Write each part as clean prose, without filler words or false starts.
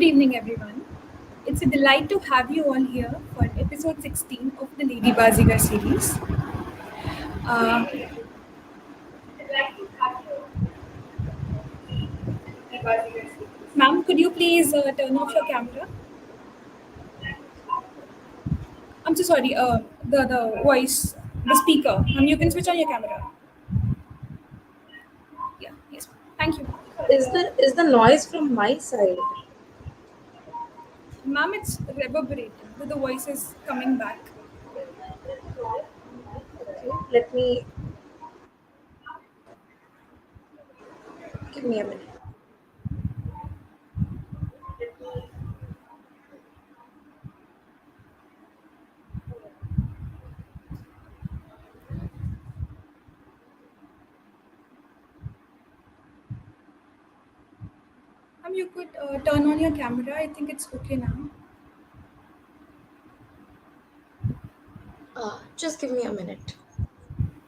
evening, everyone. It's a delight to have you all here for episode 16 of the Lady Baazigar series. Uh, Ma'am, could you please turn off your camera? I'm so sorry, the voice, the speaker. Ma'am, you can switch on your camera. Yeah, yes. Thank you. Is the noise from my side? Ma'am, it's reverberating. The voice is coming back. Okay, let me give me a minute. Ma'am, you could turn on your camera. I think it's okay now. Just give me a minute.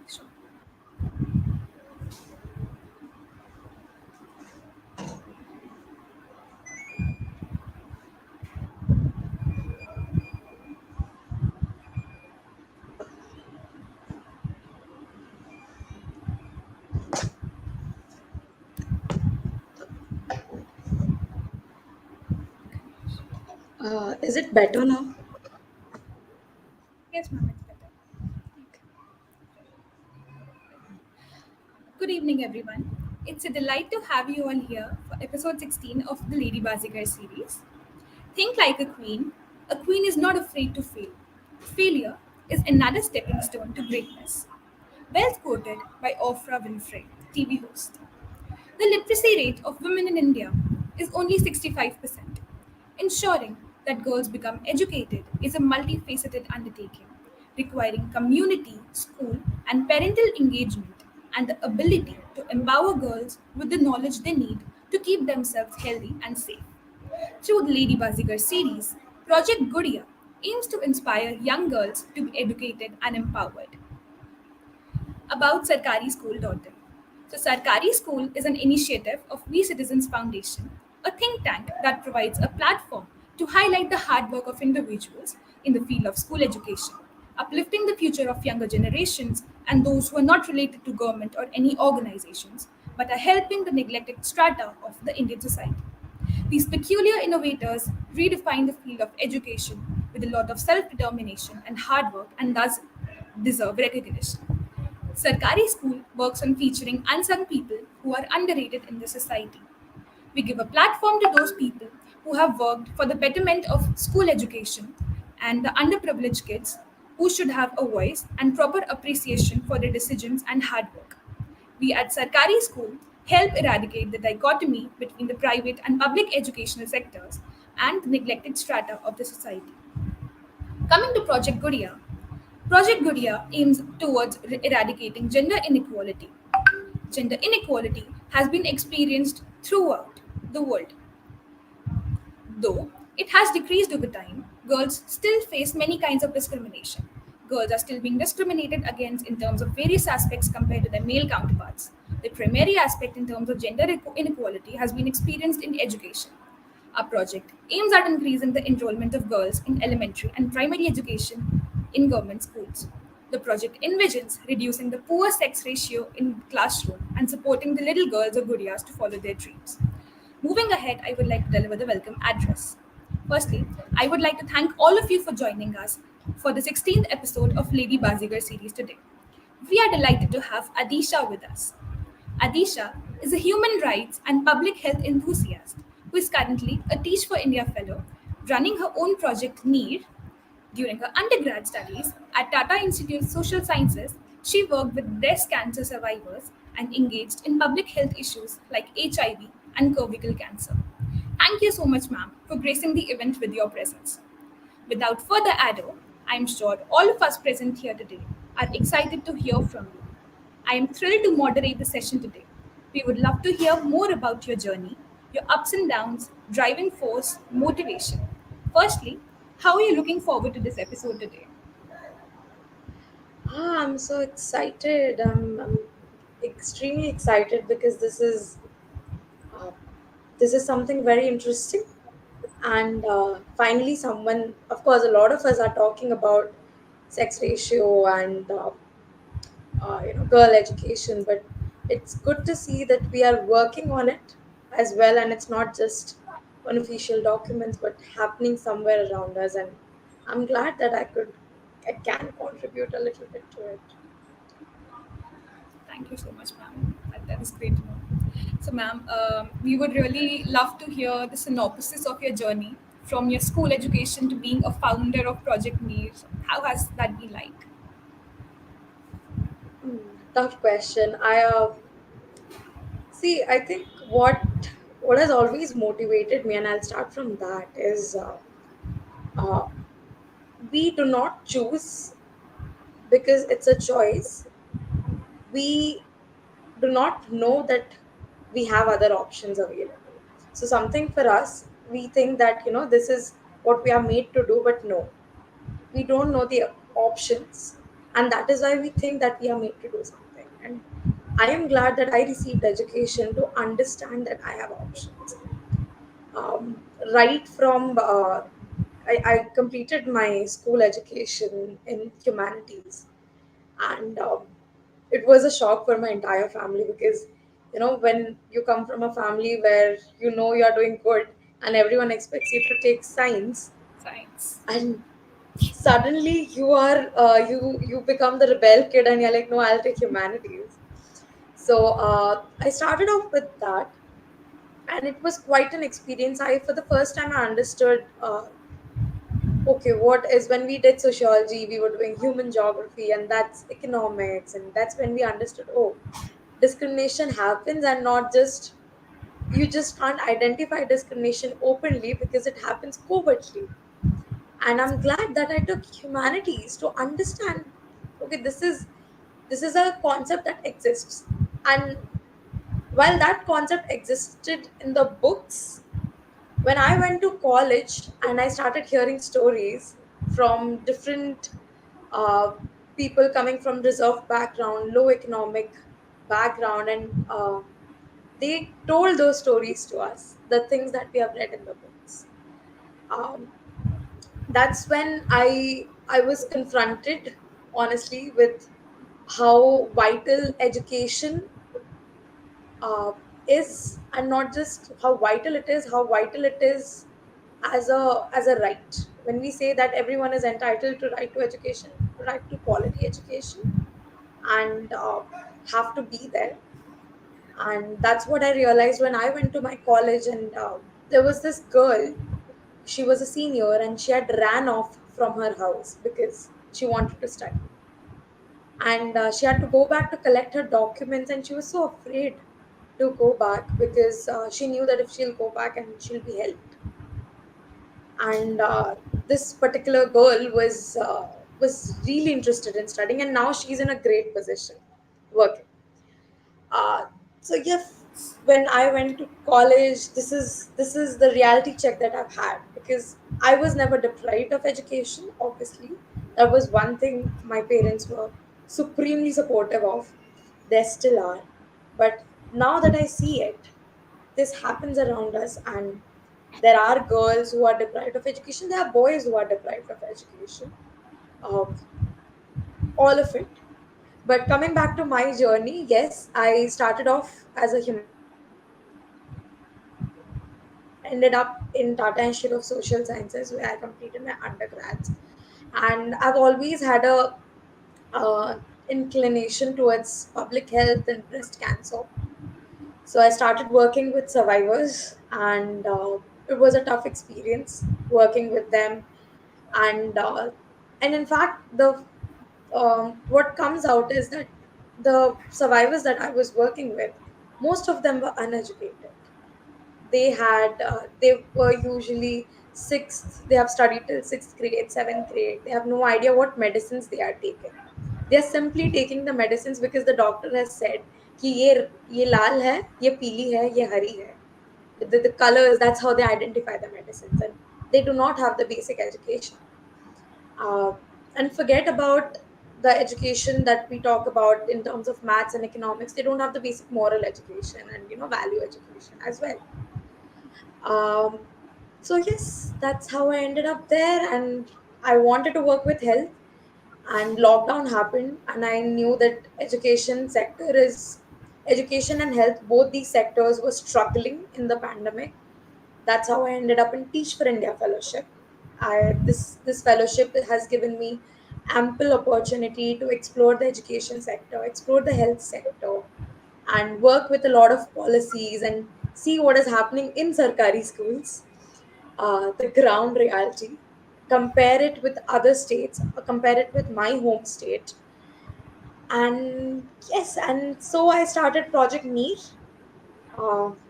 Sure. Is it better now? Yes, ma'am, it's better. Good evening, everyone. It's a delight to have you all here for episode 16 of the Lady Baazigar series. Think like a queen. A queen is not afraid to fail. Failure is another stepping stone to greatness. Well quoted by Oprah Winfrey, TV host. The literacy rate of women in India is only 65%. Ensuring that girls become educated is a multifaceted undertaking, requiring community, school, and parental engagement and the ability to empower girls with the knowledge they need to keep themselves healthy and safe. Through the Lady Bazigar series, Project Gudia aims to inspire young girls to be educated and empowered. About sarkarischool.in. So, Sarkari School is an initiative of We Citizens Foundation, a think tank that provides a platform to highlight the hard work of individuals in the field of school education, uplifting the future of younger generations and those who are not related to government or any organizations, but are helping the neglected strata of the Indian society. These peculiar innovators redefine the field of education with a lot of self determination and hard work and thus deserve recognition. Sarkari School works on featuring unsung people who are underrated in the society. We give a platform to those people who have worked for the betterment of school education and the underprivileged kids who should have a voice and proper appreciation for their decisions and hard work. We at Sarkari School help eradicate the dichotomy between the private and public educational sectors and the neglected strata of the society. Coming to Project Gudia aims towards eradicating gender inequality. Gender inequality has been experienced throughout the world. Though it has decreased over time, girls still face many kinds of discrimination. Girls are still being discriminated against in terms of various aspects compared to their male counterparts. The primary aspect in terms of gender inequality has been experienced in education. Our project aims at increasing the enrollment of girls in elementary and primary education in government schools. The project envisions reducing the poor sex ratio in classroom and supporting the little girls or guriyas to follow their dreams. Moving ahead, I would like to deliver the welcome address. Firstly, I would like to thank all of you for joining us for the 16th episode of Lady Baazigar series today. We are delighted to have Adisha with us. Adisha is a human rights and public health enthusiast who is currently a Teach for India fellow running her own project Neer. During her undergrad studies at Tata Institute of Social Sciences, she worked with breast cancer survivors and engaged in public health issues like HIV and cervical cancer. Thank you so much, ma'am, for gracing the event with your presence. Without further ado, I am sure all of us present here today are excited to hear from you. I am thrilled to moderate the session today. We would love to hear more about your journey, your ups and downs, driving force, motivation. Firstly, how are you looking forward to this episode today? I'm so excited. I'm extremely excited because uh, this is something very interesting. And finally, someone, of course, a lot of us are talking about sex ratio and girl education, but it's good to see that we are working on it as well, and it's not just on official documents but happening somewhere around us. And I'm glad that I can contribute a little bit to it. Thank you so much, ma'am. That is great to know. So, ma'am, we would really love to hear the synopsis of your journey from your school education to being a founder of Project Neer. How has that been like? Tough question. I see. I think what has always motivated me, and I'll start from that, is uh, we do not choose because it's a choice. We do not know that we have other options available. So something for us, we think that this is what we are made to do, but no, we don't know the options, and that is why we think that we are made to do something. And I am glad that I received education to understand that I have options. Right from I completed my school education in humanities, and it was a shock for my entire family because when you come from a family where you are doing good and everyone expects you to take science, Science. and suddenly you become the rebel kid and you're like, no, I'll take humanities. So I started off with that, and it was quite an experience. I For the first time I understood, okay, what is, when we did sociology we were doing human geography, and that's economics, and that's when we understood, oh, discrimination happens, and not just, you just can't identify discrimination openly because it happens covertly. And I'm glad that I took humanities to understand, okay, this is a concept that exists. And while that concept existed in the books, when I went to college and I started hearing stories from different uh, people coming from reserved background, low economic background, and they told those stories to us, the things that we have read in the books. Um, that's when I was confronted, honestly, with how vital education is, and not just how vital it is as a right. When we say that everyone is entitled to right to education, right to quality education, and have to be there. And that's what I realized when I went to my college, and there was this girl. She was a senior and she had ran off from her house because she wanted to study, and she had to go back to collect her documents, and she was so afraid to go back because she knew that if she'll go back and she'll be helped. And this particular girl was really interested in studying, and now she's in a great position working. So yes, when I went to college, this is the reality check that I've had, because I was never deprived of education. Obviously, that was one thing my parents were supremely supportive of. They still are, but now that I see it, this happens around us, and there are girls who are deprived of education. There are boys who are deprived of education. Um, all of it. But coming back to my journey, yes, I started off as a humanities student, ended up in Tata Institute of Social Sciences where I completed my undergrads. And I've always had a inclination towards public health and breast cancer. So I started working with survivors, and it was a tough experience working with them. And and in fact, the what comes out is that the survivors that I was working with, most of them were uneducated. They were usually sixth. They have studied till sixth grade, seventh grade. They have no idea what medicines they are taking. They are simply taking the medicines because the doctor has said कि ये लाल है, ये पीली है, ये हरी है. The colors, that's how they identify the medicines, and they do not have the basic education. uh, and forget about the education that we talk about in terms of maths and economics. They don't have the basic moral education and value education as well. um, So yes, that's how I ended up there, and I wanted to work with health. And lockdown happened, and I knew that education and health, both these sectors were struggling in the pandemic. That's how I ended up in Teach for India fellowship. This fellowship has given me ample opportunity to explore the education sector, explore the health sector, and work with a lot of policies and see what is happening in Sarkari schools, the ground reality, compare it with other states, compare it with my home state. And yes, and so I started Project Neer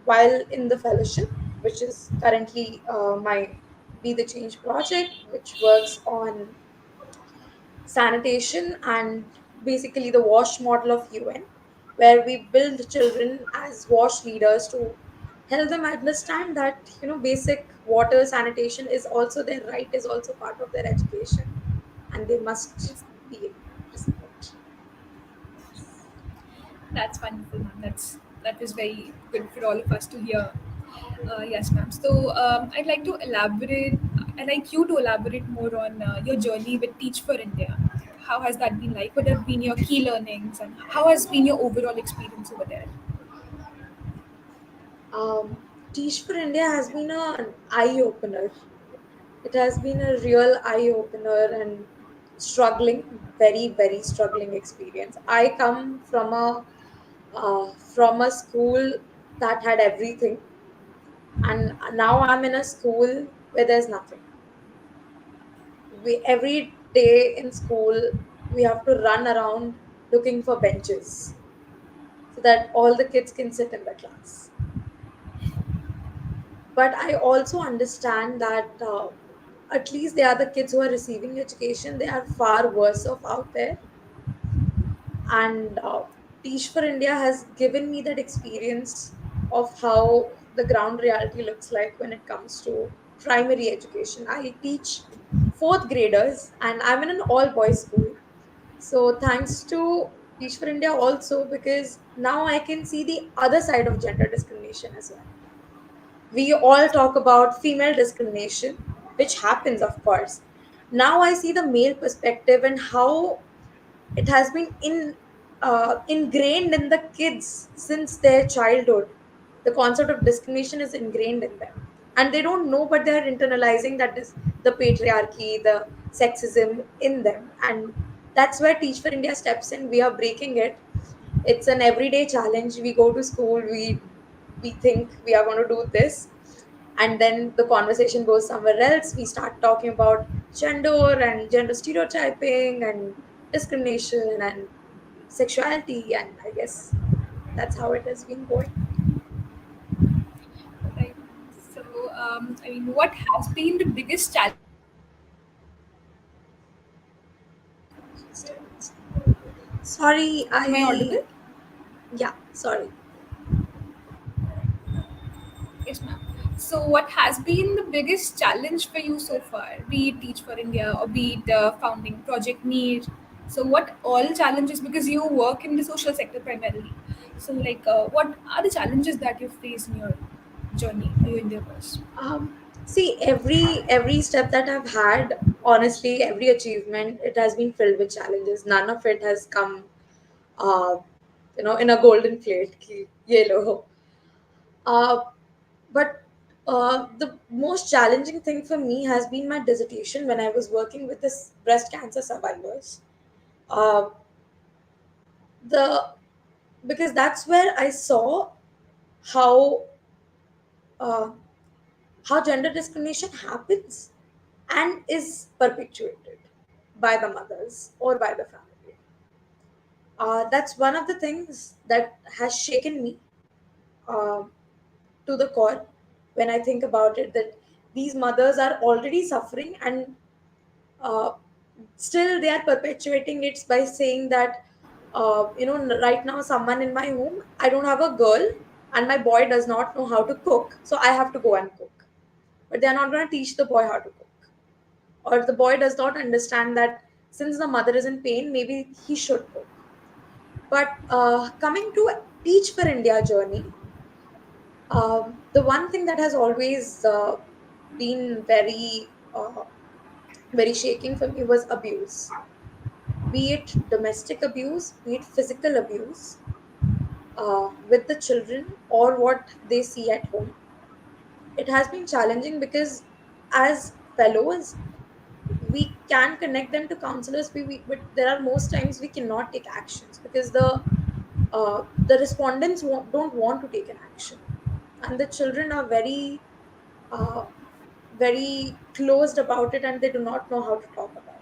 while in the fellowship, which is currently my Be the Change project, which works on sanitation and basically the WASH model of UN, where we build children as WASH leaders to help them understand that basic water sanitation is also their right, is also part of their education, and they must Yes, be received. that's wonderful, ma'am. That was very good for all of us to hear. Yes, ma'am. So I'd like to elaborate. I'd like you to elaborate more on your journey with Teach for India. How has that been like? What have been your key learnings, and how has been your overall experience over there? Um, Teach for India has been an eye opener. It has been a real eye opener and very, very struggling experience. I come from a school that had everything, and now I'm in a school where there's nothing. We every day in school we have to run around looking for benches so that all the kids can sit in the class. But I also understand that at least they are the kids who are receiving education. They are far worse off out there, and Teach for India has given me that experience of how the ground reality looks like when it comes to primary education. I teach fourth graders, and I'm in an all boys school. So thanks to Teach for India also, because now I can see the other side of gender discrimination as well. We all talk about female discrimination, which happens, of course. Now I see the male perspective and how it has been ingrained in the kids since their childhood. The concept of discrimination is ingrained in them, and they don't know, but they are internalizing that is the patriarchy, the sexism in them, and that's where Teach for India steps in. We are breaking it. It's an everyday challenge. We go to school, we think we are going to do this, and then the conversation goes somewhere else. We start talking about gender and gender stereotyping and discrimination and sexuality, and I guess that's how it has been going. Right. So, I mean, what has been the biggest challenge for you so far? Be it teaching for India or be it founding Project Neer. Sorry, Am I I audible? yeah, sorry. Yes, ma'am. So, what has been the biggest challenge for you so far? Be it Teach for India or be it founding Project Neer. So, what all challenges? Because you work in the social sector primarily. So, like, what are the challenges that you face in your journey, your endeavors? See, every step that I've had, honestly, every achievement, it has been filled with challenges. None of it has come uh, in a golden plate ki, ye lo. Uh, but the most challenging thing for me has been my dissertation when I was working with this breast cancer survivors. Uh, the Because that's where I saw how uh, how gender discrimination happens and is perpetuated by the mothers or by the family. That's one of the things that has shaken me uh, to the core when I think about it. That these mothers are already suffering, and uh, still they are perpetuating it by saying that right now someone in my home, I don't have a girl, and my boy does not know how to cook, so I have to go and cook. But they are not going to teach the boy how to cook, or the boy does not understand that since the mother is in pain, maybe he should cook. But coming to Teach for India journey, the one thing that has always been very shaking for me was abuse, be it domestic abuse, be it physical abuse, with the children or what they see at home. It has been challenging because as fellows, we can connect them to counselors, but there are most times we cannot take actions because the respondents don't want to take an action, and the children are uh, very closed about it, and they do not know how to talk about it.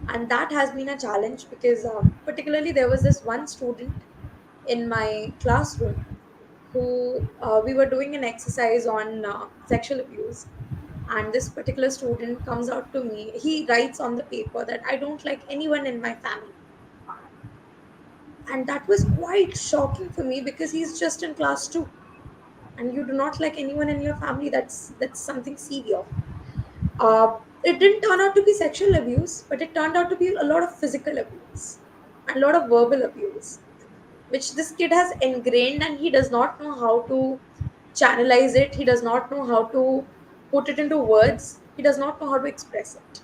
And that has been a challenge because particularly there was this one student in my classroom who we were doing an exercise on sexual abuse, and this particular student comes out to me. He writes on the paper that I don't like anyone in my family, and that was quite shocking for me because he's just in class 2 and you do not like anyone in your family. That's something severe. It didn't turn out to be sexual abuse, but it turned out to be a lot of physical abuse and a lot of verbal abuse, which this kid has ingrained, and he does not know how to channelize it. He does not know how to put it into words. He does not know how to express it.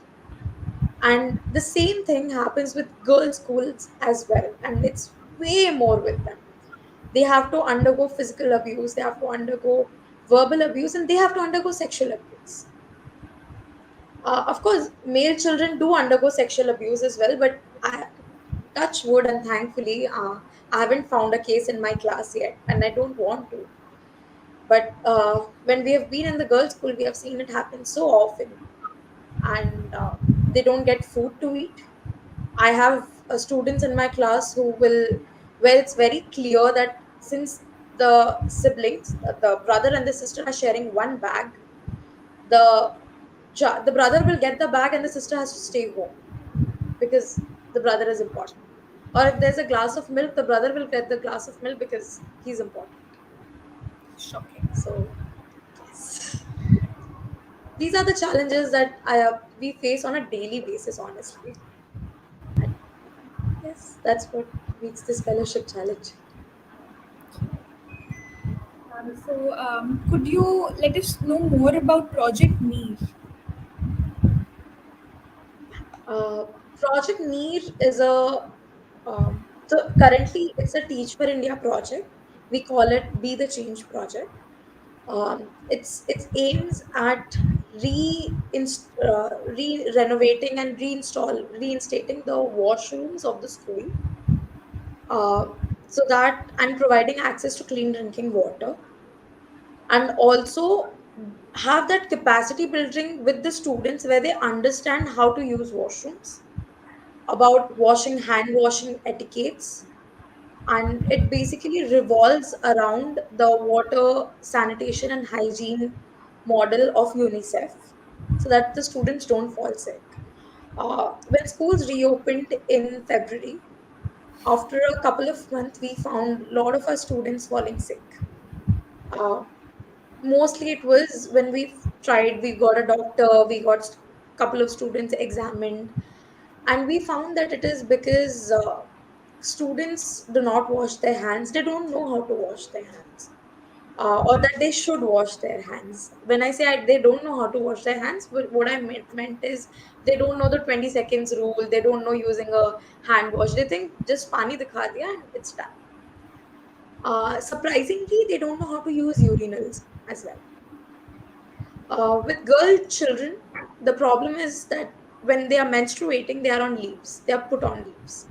And the same thing happens with girls' schools as well, and it's way more with them. They have to undergo physical abuse, they have to undergo verbal abuse, and they have to undergo sexual abuse. Of course, male children do undergo sexual abuse as well, but I touch wood and thankfully, I haven't found a case in my class yet, and I don't want to. But when we have been in the girls' school, we have seen it happen so often, and they don't get food to eat. I have students in my class who will, where it's very clear that since the siblings, the brother and the sister are sharing one bag, the the brother will get the bag and the sister has to stay home because the brother is important. Or if there's a glass of milk, the brother will get the glass of milk because he's important. Shocking. So yes, these are the challenges that we face on a daily basis, honestly. And yes, that's what makes this fellowship challenging. Could you let us know more about Project Neer? Uh, Project Neer is so currently it's a Teach for India project. We call it Be the Change project. Its aims at renovating and reinstating the washrooms of the school, uh, so that and providing access to clean drinking water, and also have that capacity building with the students where they understand how to use washrooms, about hand washing etiquettes, and it basically revolves around the water sanitation and hygiene model of UNICEF so that the students don't fall sick. When schools reopened in February, after a couple of months, we found a lot of our students falling sick. Uh, Mostly it was when we got a doctor, we got a couple of students examined, and we found that it is because students do not wash their hands. They don't know how to wash their hands, or that they should wash their hands. When I say they don't know how to wash their hands, what I meant is they don't know the 20 seconds rule. They don't know using a hand wash. They think just pani dikha diya and it's done. Surprisingly, they don't know how to use urinals as well. With girl children, the problem is that when they are menstruating, they are on leaves. They are put on leaves.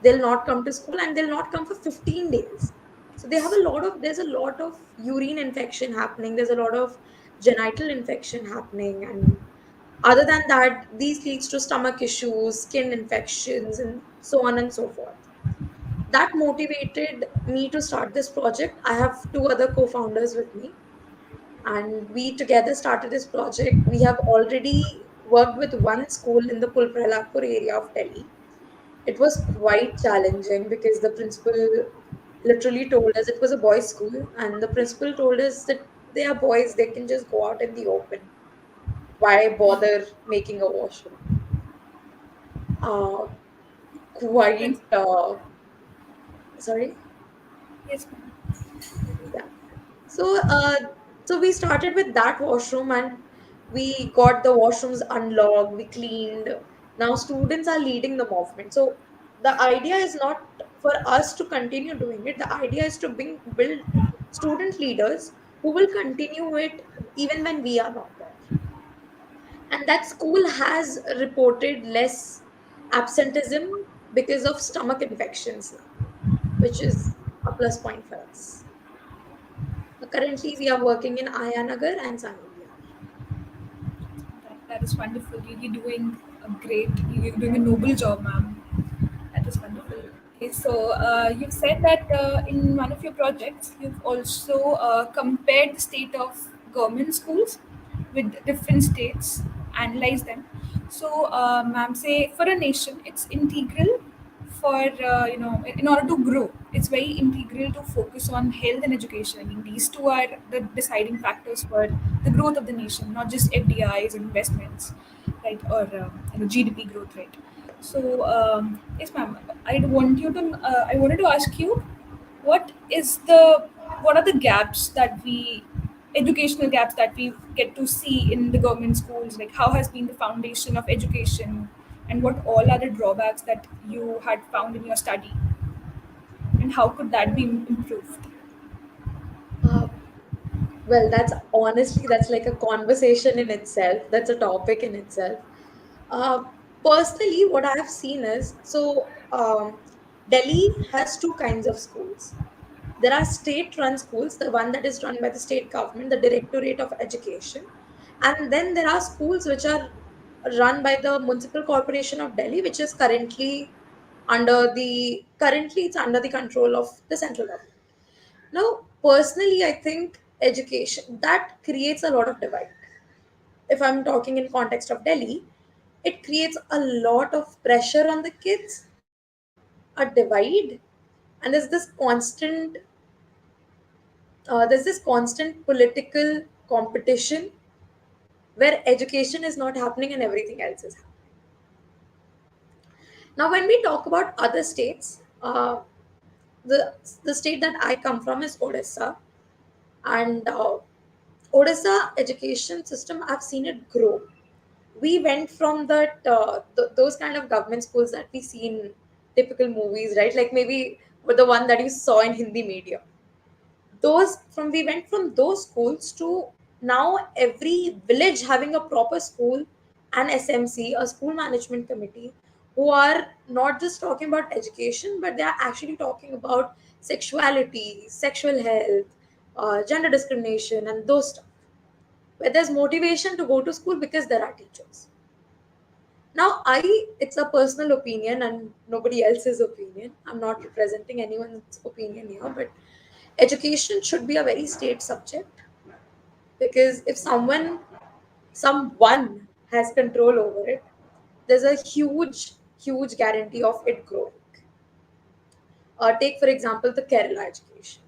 They'll not come to school and they'll not come for 15 days. So there's a lot of urine infection happening. There's a lot of genital infection happening. And other than that, these leads to stomach issues, skin infections, and so on and so forth. That motivated me to start this project. I have two other co-founders with me, and we together started this project. We have already worked with one school in the Pulpralapur area of Delhi. It was quite challenging because the principal literally told us it was a boys' school, and the principal told us that they are boys, they can just go out in the open. Why bother making a washroom? Uh, Yes, quite, sorry? yes, ma'am. Yeah. So, So we started with that washroom and we got the washrooms unlocked, we cleaned. Now students are leading the movement. So the idea is not for us to continue doing it. The idea is to build student leaders who will continue it even when we are not there. And that school has reported less absenteeism because of stomach infections now, which is a plus point for us. Currently, we are working in Ayanagar and Sanivia. That is wonderful. You're doing a great, you're doing a noble job, ma'am. That is wonderful. Okay, so you've said that in one of your projects, you've also compared the state of government schools with different states, analyze them. So, ma'am, say for a nation, it's integral for in order to grow. It's very integral to focus on health and education. I mean, these two are the deciding factors for the growth of the nation, not just FDIs or investments, right, or GDP growth rate. So, yes, ma'am. I wanted to ask you, what is the, what are the gaps that we, educational gaps that we get to see in the government schools? Like, how has been the foundation of education, and what all are the drawbacks that you had found in your study, and how could that be improved? Uh, well, that's like a conversation in itself. That's a topic in itself. Uh, Personally, what I have seen is Delhi has two kinds of schools. There are state run schools, the one that is run by the state government, the Directorate of Education. And then there are schools which are run by the Municipal Corporation of Delhi, which is currently it's under the control of the central government. Now, personally, I think education that creates a lot of divide. If I'm talking in context of Delhi, it creates a lot of pressure on the kids, a divide, and there's this constant political competition where education is not happening and everything else is happening. Now, when we talk about other states, the state that I come from is Odisha, and Odisha education system, I've seen it grow. We went from those kind of government schools that we see in typical movies, right? Like maybe with the one that you saw in Hindi media. Those from We went from those schools to now every village having a proper school, an SMC, a school management committee, who are not just talking about education, but they are actually talking about sexuality, sexual health, gender discrimination, and those stuff. Where there's motivation to go to school because there are teachers. Now, it's a personal opinion and nobody else's opinion. I'm not representing anyone's opinion here, but education should be a very state subject, because if someone has control over it, there's a huge guarantee of it growing. Take, for example, the Kerala education.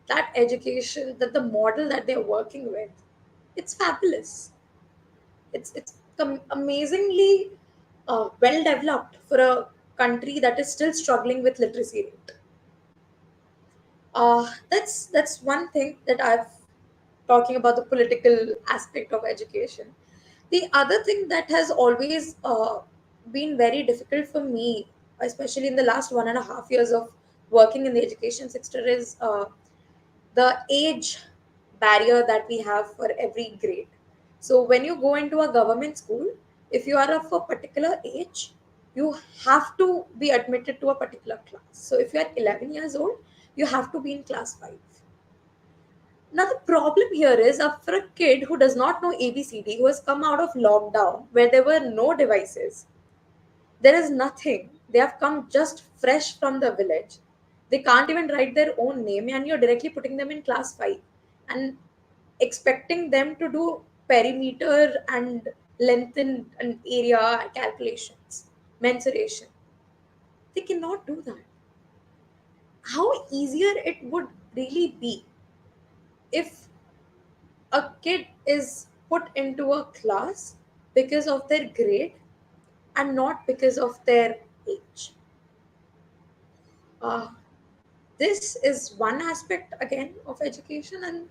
That education, that the model that they're working with, it's fabulous. It's amazingly well developed for a country that is still struggling with literacy rate. That's one thing that I've talking about the political aspect of education. The other thing that has always been very difficult for me, especially in the last 1.5 years of working in the education sector, is the age barrier that we have for every grade. So when you go into a government school, if you are of a particular age, you have to be admitted to a particular class. So if you are 11 years old, you have to be in class 5. Now the problem here is, for a kid who does not know ABCD, who has come out of lockdown where there were no devices, there is nothing. They have come just fresh from the village. They can't even write their own name, and you're directly putting them in class 5 and expecting them to do perimeter and length and area calculations, mensuration. They cannot do that. How easier it would really be if a kid is put into a class because of their grade and not because of their age. Uh, this is one aspect again of education, and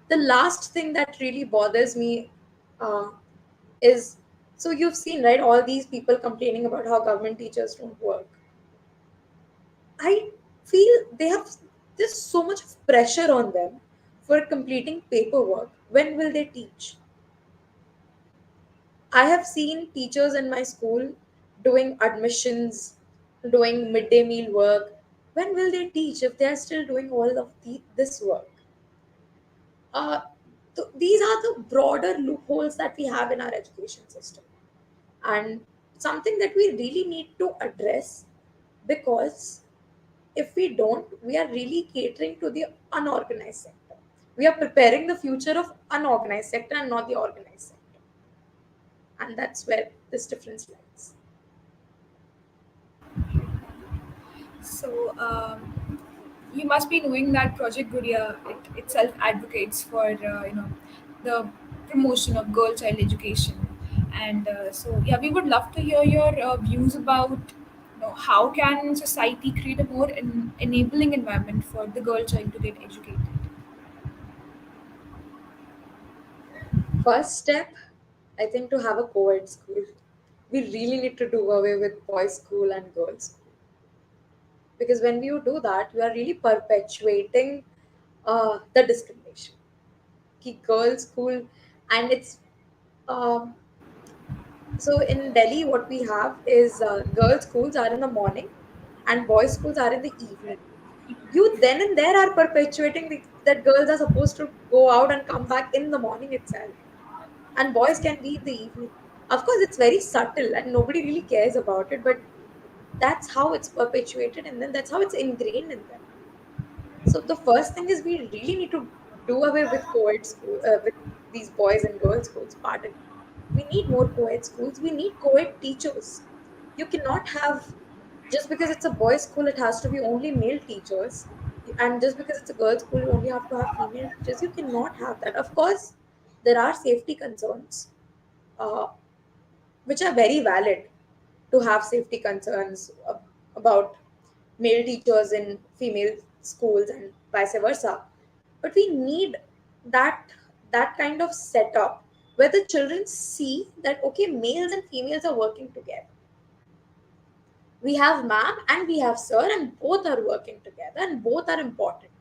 The last thing that really bothers me uh, is, so you've seen, right, all these people complaining about how government teachers don't work. I feel there's so much pressure on them for completing paperwork. When will they teach? I have seen teachers in my school doing admissions, doing midday meal work. When will they teach if they are still doing all of this work? Uh, these are the broader loopholes that we have in our education system, and something that we really need to address, because if we don't, we are really catering to the unorganized sector. We are preparing the future of unorganized sector and not the organized sector, and that's where this difference lies. So, you must be knowing that Project Guria itself advocates for the promotion of girl child education, and so yeah, we would love to hear your views about how can society create a more enabling environment for the girl child to get educated. First step, I think, to have a co-ed school. We really need to do away with boys' school and girls' school, because when you do that, you are really perpetuating the discrimination. Ki girls' school, and it's um, so in Delhi, what we have is girls' schools are in the morning, and boys' schools are in the evening. You then and there are perpetuating that girls are supposed to go out and come back in the morning itself, and boys can be in the evening. Of course, it's very subtle and nobody really cares about it, but that's how it's perpetuated, and then that's how it's ingrained in them. So the first thing is, we really need to do away with co-ed school, with these boys and girls schools. Pardon. We need more co-ed schools. We need co-ed teachers. You cannot have, just because it's a boys' school, it has to be only male teachers, and just because it's a girls' school, you only have to have female teachers. You cannot have that. Of course, there are safety concerns, uh, which are very valid, to have safety concerns about male teachers in female schools and vice versa. But we need that kind of setup where the children see that, okay, males and females are working together. We have ma'am and we have sir, and both are working together and both are important.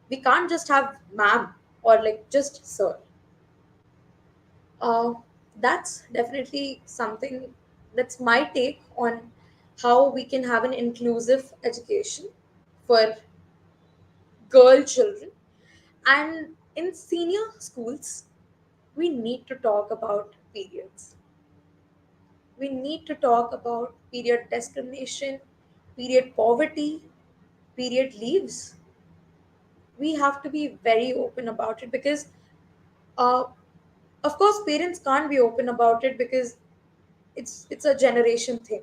We can't just have ma'am or like just sir. uh, that's definitely something, that's my take on how we can have an inclusive education for girl children. And in senior schools, we need to talk about periods. We need to talk about period discrimination, period poverty, period leaves. We have to be very open about it, because uh, of course parents can't be open about it, because it's a generation thing.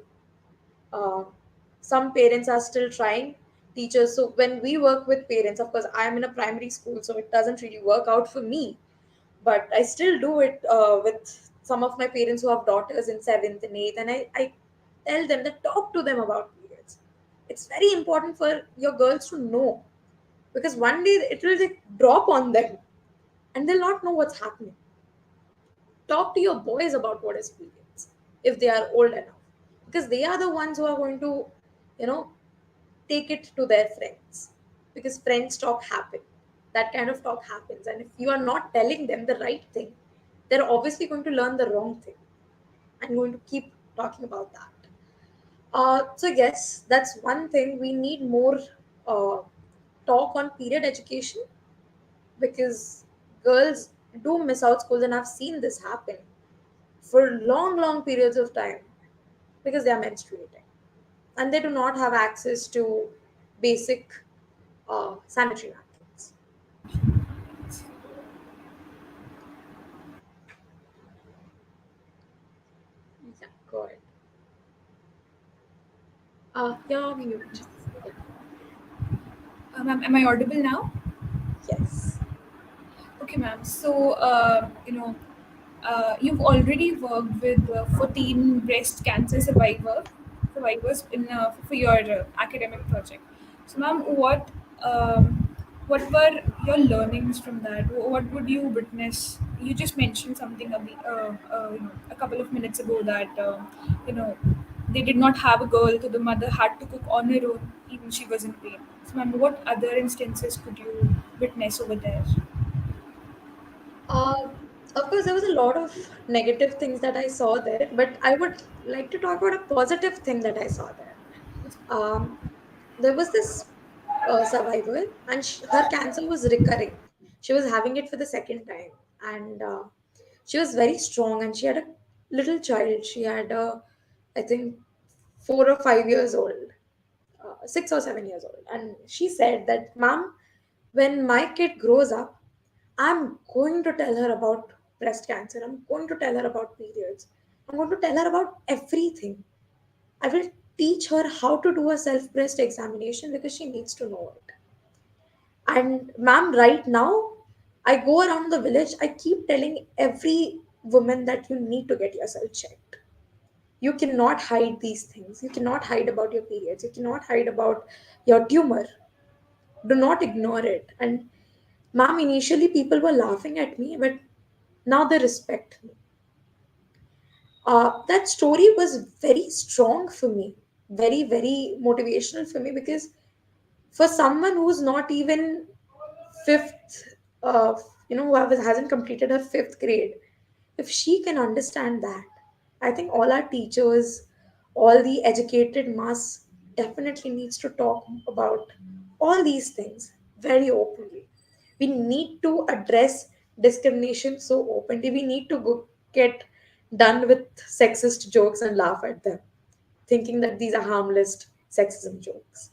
uh, some parents are still trying, teachers. So when we work with parents, of course I am in a primary school, so it doesn't really work out for me, but I still do it with some of my parents who have daughters in 7th and 8th, and I tell them that, talk to them about periods. It's very important for your girls to know, because one day it will like drop on them and they'll not know what's happening. Talk to your boys about what is periods if they are old enough, because they are the ones who are going to, you know, take it to their friends, because friends talk happen, that kind of talk happens, and if you are not telling them the right thing, they're obviously going to learn the wrong thing and going to keep talking about that. So yes, that's one thing, we need more uh, talk on period education, because girls do miss out schools, and I've seen this happen for long periods of time, because they are menstruating and they do not have access to basic sanitary napkins. Yeah, go ahead. You're mute. Yeah. Ma'am, am I audible now? Yes. Okay, ma'am. So, you've already worked with 14 breast cancer survivors in for your academic project. So, ma'am, what What were your learnings from that? What would you witness? You just mentioned something a couple of minutes ago that you know they did not have a girl, so the mother had to cook on her own, even she was in pain. So, ma'am, what other instances could you witness over there? Uh, of course, there was a lot of negative things that I saw there, but I would like to talk about a positive thing that I saw there. Um, there was this survivor, and her cancer was recurring. She was having it for the second time, and she was very strong, and she had a little child. She had I think 4 or 5 years old, 6 or 7 years old, and she said that, "Mom, when my kid grows up, I'm going to tell her about breast cancer. I'm going to tell her about periods. I'm going to tell her about everything. I will teach her how to do a self breast examination because she needs to know it." And ma'am, right now, I go around the village, I keep telling every woman that you need to get yourself checked. You cannot hide these things. You cannot hide about your periods. You cannot hide about your tumor. Do not ignore it. And ma'am, initially people were laughing at me, but now they respect me. That story was very strong for me, very, very motivational for me because for someone who's not even fifth, who hasn't completed her fifth grade, if she can understand that, I think all our teachers, all the educated mass definitely needs to talk about all these things very openly. We need to address discrimination so openly. We need to go get done with sexist jokes and laugh at them, thinking that these are harmless sexism jokes.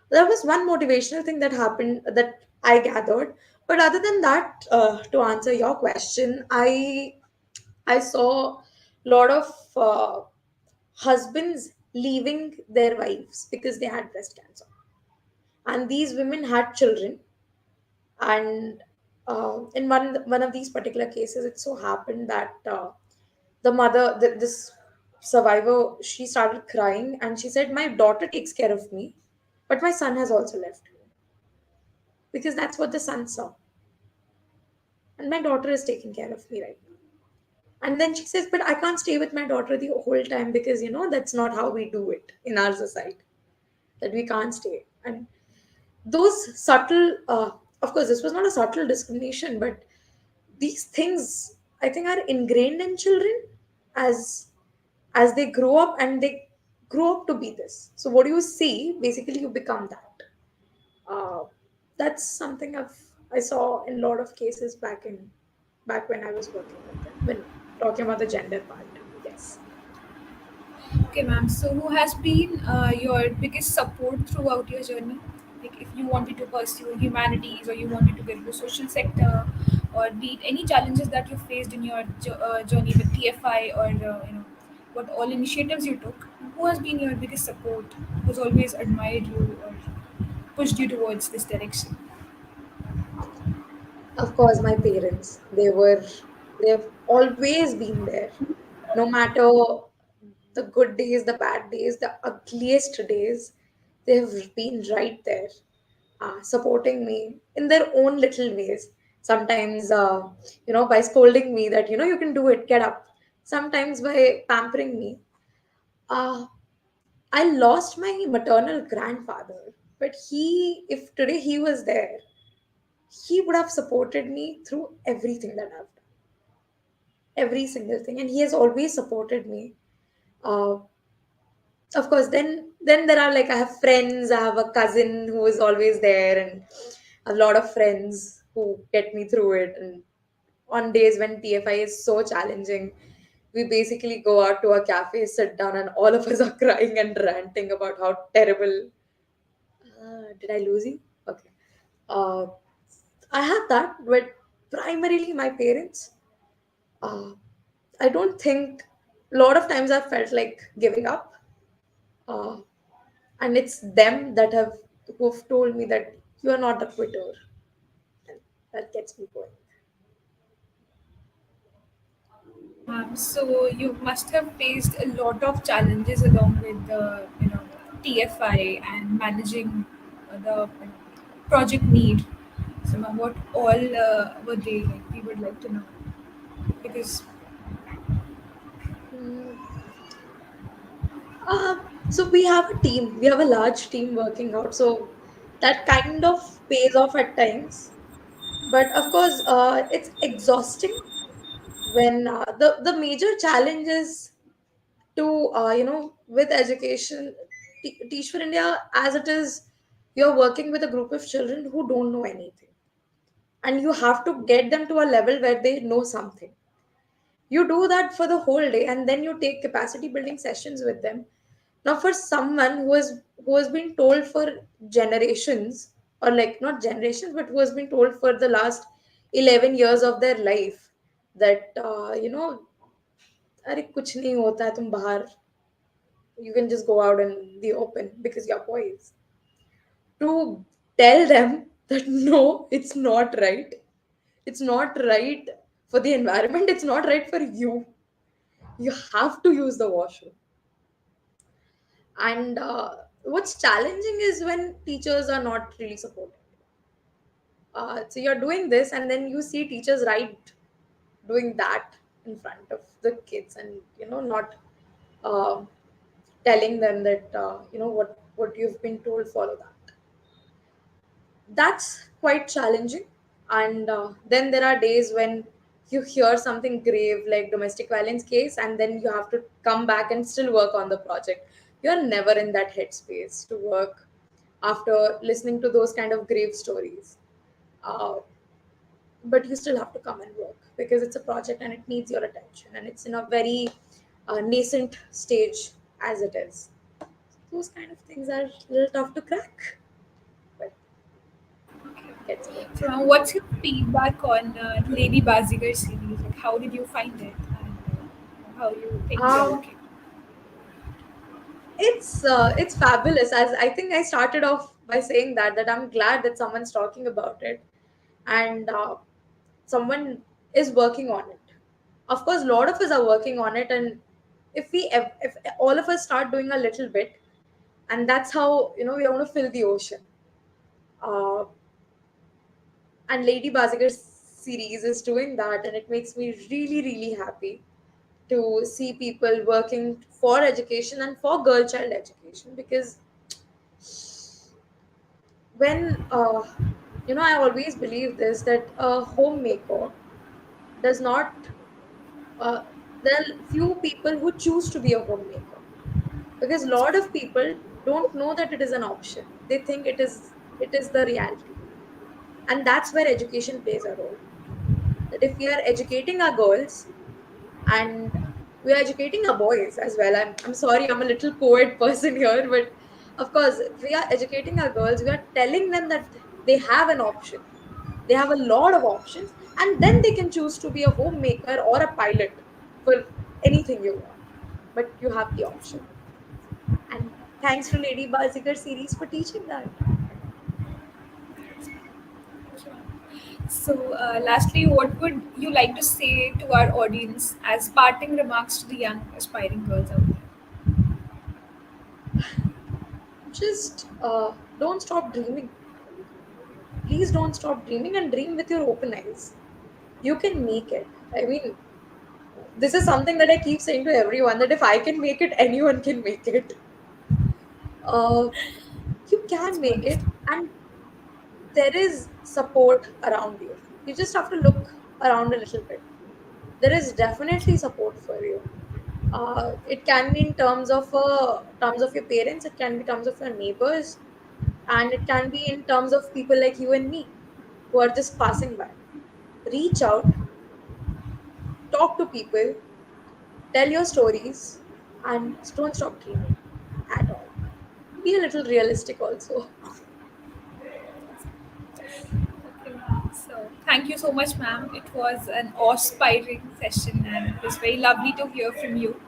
There was one motivational thing that happened that I gathered. But other than that, to answer your question, I saw a lot of husbands leaving their wives because they had breast cancer, and these women had children. And in one of these particular cases, it so happened that this survivor, she started crying and she said, "My daughter takes care of me, but my son has also left me because that's what the son saw, and my daughter is taking care of me right now." And then she says, "But I can't stay with my daughter the whole time because that's not how we do it in our society. That we can't stay." And those subtle, of course, this was not a subtle discrimination, but these things I think are ingrained in children as they grow up, and they grow up to be this. So what you see, basically, you become that. Uh, that's something I saw in a lot of cases back when I was working with them. When talking about the gender part, yes. Okay, ma'am. So, who has been your biggest support throughout your journey? Like, if you wanted to pursue humanities or you wanted to get into social sector, or be it any challenges that you faced in your journey with TFI, or what all initiatives you took, who has been your biggest support? Who's always admired you or pushed you towards this direction? Of course, my parents. They've always been there. No matter the good days, the bad days, the ugliest days, they've been right there, supporting me in their own little ways. Sometimes, by scolding me that, you can do it, get up. Sometimes by pampering me. Uh, I lost my maternal grandfather, but if today he was there, he would have supported me through everything that I've done, every single thing, and he has always supported me. Uh, of course, then there are, like, I have friends. I have a cousin who is always there, and a lot of friends who get me through it. And on days when TFI is so challenging, we basically go out to a cafe, sit down, and all of us are crying and ranting about how terrible. Did I lose you? Okay. Uh, I have that, but primarily my parents. Uh, I don't think a lot of times I've felt like giving up, uh, and it's them who've told me that you are not a quitter, and that gets me going. So you must have faced a lot of challenges along with the TFI and managing the Project Neer. So, ma'am, what all were they like? We would like to know because Mm, uh, so we have a team. We have a large team working out. So that kind of pays off at times. But of course, it's exhausting when the major challenge is to with education. Teach for India, as it is, you're working with a group of children who don't know anything, and you have to get them to a level where they know something. You do that for the whole day, and then you take capacity building sessions with them. Now for someone who has been told for generations, or like not generations, but who has been told for the last 11 years of their life that अरे कुछ नहीं होता है तुम बाहर, you can just go out in the open because you're boys, to tell them that no, it's not right. It's not right for the environment. It's not right for you. You have to use the washroom. And what's challenging is when teachers are not really supportive. So you're doing this, and then you see teachers right doing that in front of the kids, and not uh, telling them that what you've been told, follow that. That's quite challenging. And then there are days when you hear something grave like domestic violence case, and then you have to come back and still work on the project. You're never in that headspace to work after listening to those kind of grave stories. uh, but you still have to come and work because it's a project and it needs your attention, and it's in a very nascent stage as it is. Those kind of things are a little tough to crack, but gets work. so, ma'am, what's your feedback on Lady Baazigar series? Like, how did you find it, and how you think we are um, working? it's fabulous. As I think I started off by saying that I'm glad that someone's talking about it, and someone is working on it. Of course, a lot of us are working on it, and if all of us start doing a little bit, and that's how we are going to fill the ocean. Uh, and Lady Bazigar series is doing that, and it makes me really really happy to see people working for education and for girl child education, because when I always believe this, that a homemaker does not uh, there are few people who choose to be a homemaker, because a lot of people don't know that it is an option. They think it is the reality, and that's where education plays a role. That if we are educating our girls, and we are educating our boys as well. I'm sorry, I'm a little co-ed person here, but of course, if we are educating our girls, we are telling them that they have an option. They have a lot of options, and then they can choose to be a homemaker or a pilot for anything you want. But you have the option. And thanks to Lady Bazigar series for teaching that. So, lastly, what would you like to say to our audience as parting remarks to the young aspiring girls out there? Just don't stop dreaming. Please don't stop dreaming, and dream with your open eyes. You can make it. I mean, this is something that I keep saying to everyone, that if I can make it, anyone can make it. Uh, you It's can make it, wonderful. and there is support around you. You just have to look around a little bit. There is definitely support for you. It can be in terms of your parents. It can be terms of your neighbors, and it can be in terms of people like you and me who are just passing by. Reach out, talk to people, tell your stories, and don't stop dreaming at all. Be a little realistic also. Okay, ma'am. So, thank you so much, ma'am. It was an awe-inspiring session, and it was very lovely to hear from you.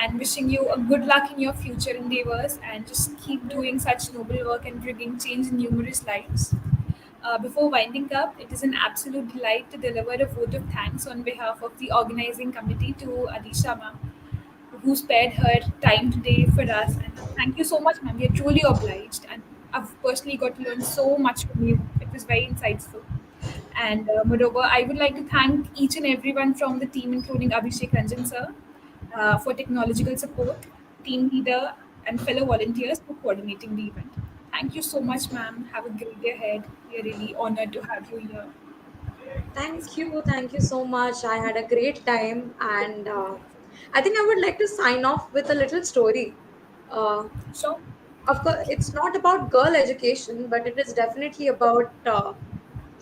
And wishing you a good luck in your future endeavors, and just keep doing such noble work and bringing change in numerous lives. Before winding up, it is an absolute delight to deliver a vote of thanks on behalf of the organizing committee to Adisha ma'am, who spared her time today for us. And thank you so much, ma'am. We are truly obliged, and I've personally got to learn so much from you. It was very insightful. And moreover, I would like to thank each and everyone from the team, including Abhishek Ranjan sir, for technological support, team leader, and fellow volunteers for coordinating the event. Thank you so much, ma'am. Have a great day ahead. We are really honored to have you here. Thank you so much. I had a great time, and I think I would like to sign off with a little story. Uh, So, of course, it's not about girl education, but it is definitely about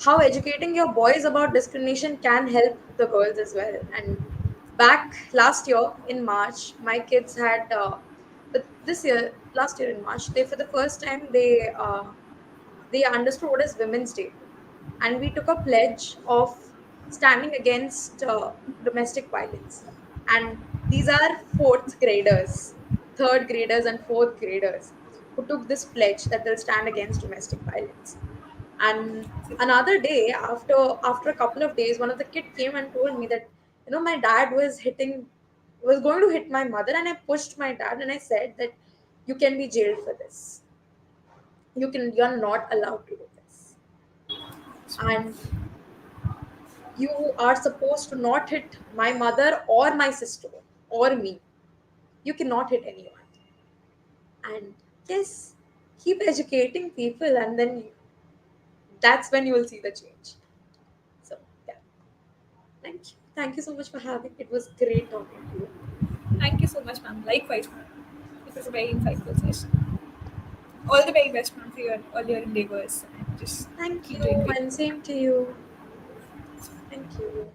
how educating your boys about discrimination can help the girls as well. And back last year in March, my kids had, but this year, last year in March, they for the first time they understood what is Women's Day, and we took a pledge of standing against domestic violence. And these are fourth graders, third graders, and fourth graders who took this pledge that they'll stand against domestic violence. And another day, after a couple of days, one of the kid came and told me that, my dad was going to hit my mother, and I pushed my dad and I said that you can be jailed for this. You're not allowed to do this. And you are supposed to not hit my mother or my sister or me. You cannot hit anyone. And yes, keep educating people, and then that's when you will see the change. So, yeah, thank you so much for having. It was great talking to you. thank you so much, ma'am. Likewise, ma'am. It was a very insightful session. All the very best, ma'am, for your all your endeavors and just Thank keep you, doing great and work. same to you. Thank you.